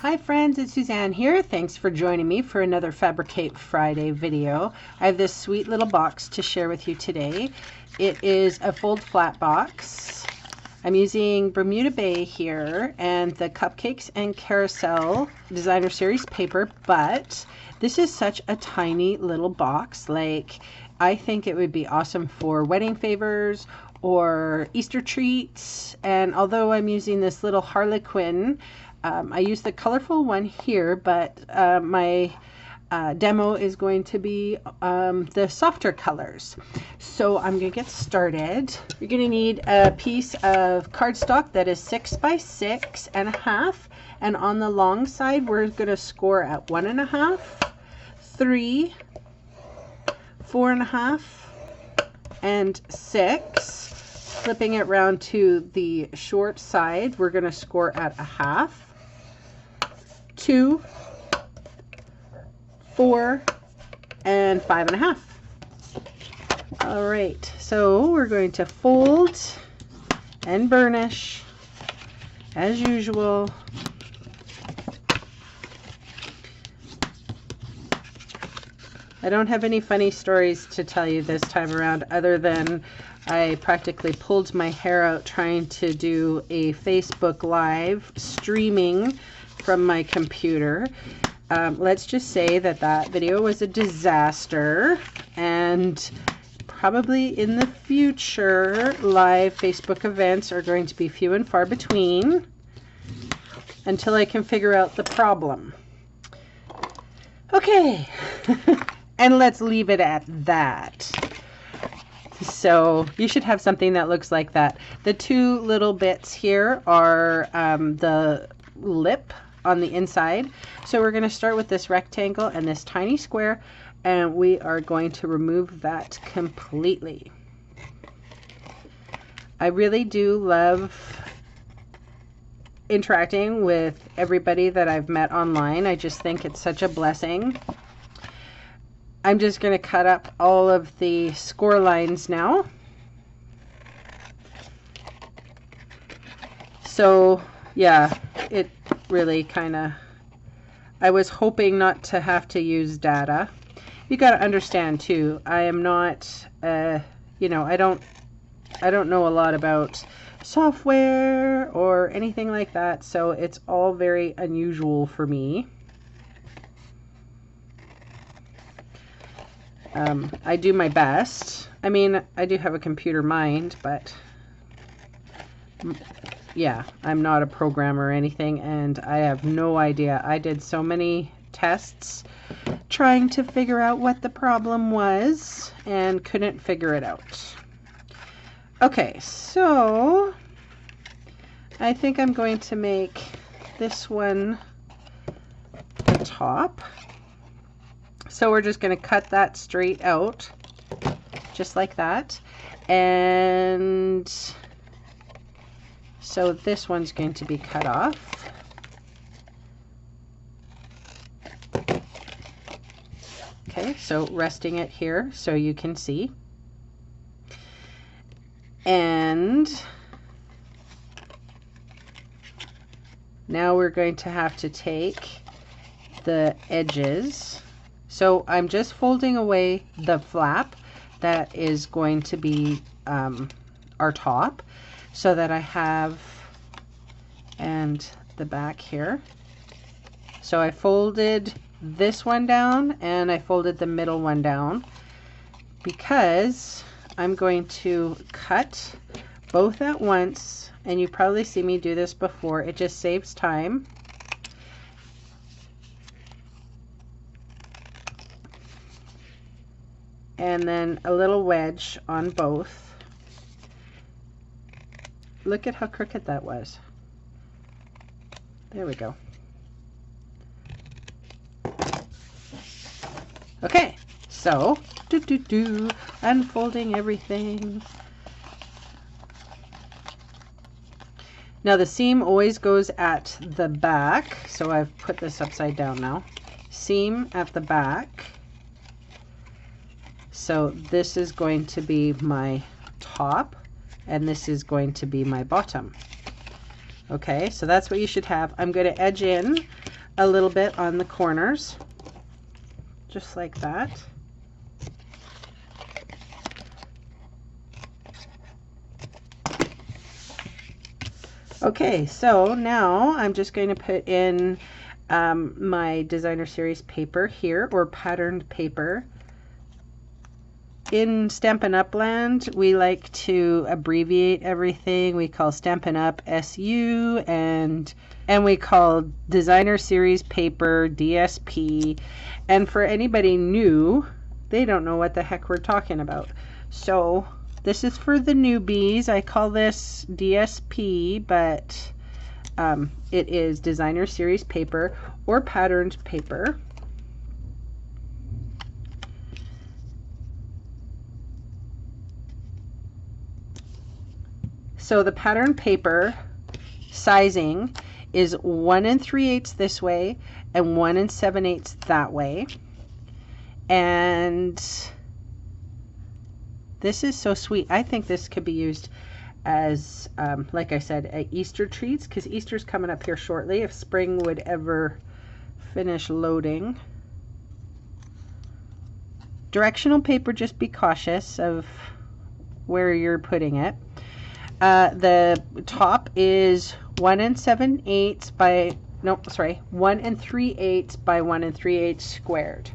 Hi friends, it's Suzanne here. Thanks for joining me for another Fabricate Friday video. I have this sweet little box to share with you today. It is a fold flat box. I'm using Bermuda Bay here and the Cupcakes and Carousel Designer Series paper, but this is such a tiny little box. Like, I think it would be awesome for wedding favors or Easter treats. And although I'm using this little Harlequin, I use the colorful one here, but my demo is going to be the softer colors. So I'm going to get started. You're going to need a piece of cardstock that is 6 by 6.5, and on the long side we're going to score at 1.5, 3, 4.5, and 6. Flipping it round to the short side, we're going to score at 1/2, 2, 4, and 5.5. All right, so we're going to fold and burnish as usual. I don't have any funny stories to tell you this time around, other than I practically pulled my hair out trying to do a Facebook Live streaming from my computer. Let's just say that that video was a disaster, and probably in the future live Facebook events are going to be few and far between until I can figure out the problem. Okay, and let's leave it at that. So you should have something that looks like that. The two little bits here are the lip on the inside. So we're going to start with this rectangle and this tiny square, and we are going to remove that completely. I really do love interacting with everybody that I've met online. I just think it's such a blessing. I'm just going to cut up all of the score lines now. So yeah, it really kind of, I was hoping not to have to use data. You got to understand too, I am not, you know, I don't know a lot about software or anything like that, so it's all very unusual for me. I do my best. I mean, I do have a computer mind, but yeah, I'm not a programmer or anything, and I have no idea. I did so many tests trying to figure out what the problem was and couldn't figure it out. Okay, so I think I'm going to make this one the top. So we're just going to cut that straight out, just like that. And so this one's going to be cut off. Okay, so resting it here so you can see. And now we're going to have to take the edges. So I'm just folding away the flap that is going to be our top, so that I have, and the back here. So I folded this one down and I folded the middle one down because I'm going to cut both at once, and you probably see me do this before. It just saves time. And then a little wedge on both. Look at how crooked that was. There we go. Okay, so unfolding everything. Now the seam always goes at the back, so I've put this upside down now. Seam at the back. So this is going to be my top, and this is going to be my bottom. Okay, so that's what you should have. I'm going to edge in a little bit on the corners, just like that. Okay, so now I'm just going to put in my designer series paper here, or patterned paper. In Stampin' Up land, we like to abbreviate everything. We call Stampin' Up SU, and we call designer series paper DSP. And for anybody new, they don't know what the heck we're talking about. So this is for the newbies. I call this DSP, but it is designer series paper or patterned paper. So the pattern paper sizing is 1 3/8 this way and 1 7/8 that way. And this is so sweet. I think this could be used as, like I said, Easter treats, because Easter's coming up here shortly, if spring would ever finish loading. Directional paper, just be cautious of where you're putting it. The top is 1 7/8 by, no, sorry, 1 3/8 by 1 3/8 squared.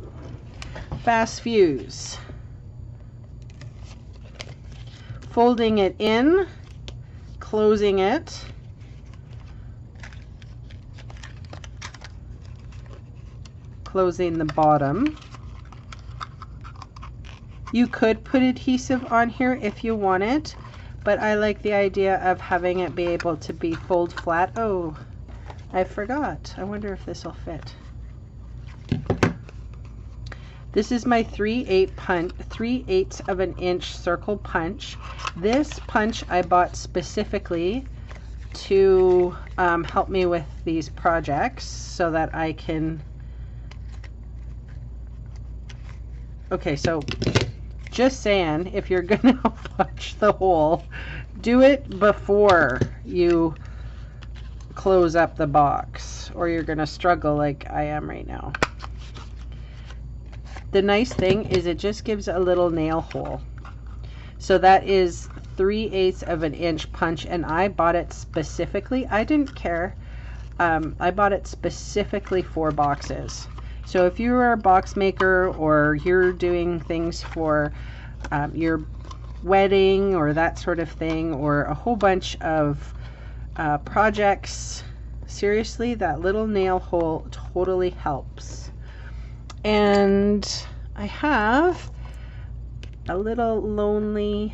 Fast fuse. Folding it in, closing it, closing the bottom. You could put adhesive on here if you wanted, but I like the idea of having it be able to be fold flat. Oh, I forgot. I wonder if this will fit. This is my 3/8 of an inch circle punch. This punch I bought specifically to help me with these projects so that I can... Okay, so just saying, if you're gonna punch the hole, do it before you close up the box, or you're gonna struggle like I am right now. The nice thing is it just gives a little nail hole. So that is 3/8 of an inch punch, and I bought it specifically. I didn't care. I bought it specifically for boxes. So if you are a box maker, or you're doing things for your wedding or that sort of thing, or a whole bunch of projects, seriously, that little nail hole totally helps. And I have a little lonely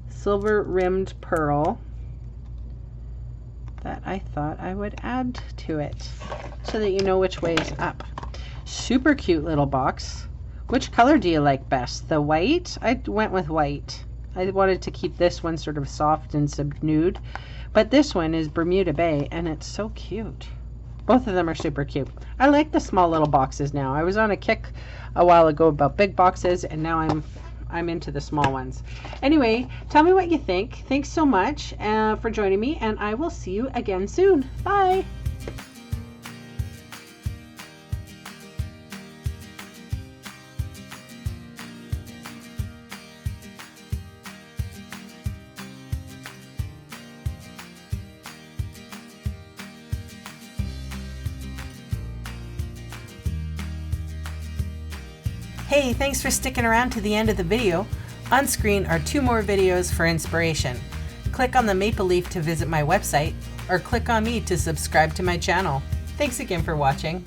silver rimmed pearl that I thought I would add to it so that you know which way is up. Super cute little box. Which color do you like best? The white? I went with white. I wanted to keep this one sort of soft and subdued, but this one is Bermuda Bay, and it's so cute. Both of them are super cute. I like the small little boxes now. I was on a kick a while ago about big boxes, and now I'm into the small ones. Anyway, tell me what you think. Thanks so much for joining me, and I will see you again soon. Bye! Hey, thanks for sticking around to the end of the video. On screen are 2 more videos for inspiration. Click on the maple leaf to visit my website, or click on me to subscribe to my channel. Thanks again for watching.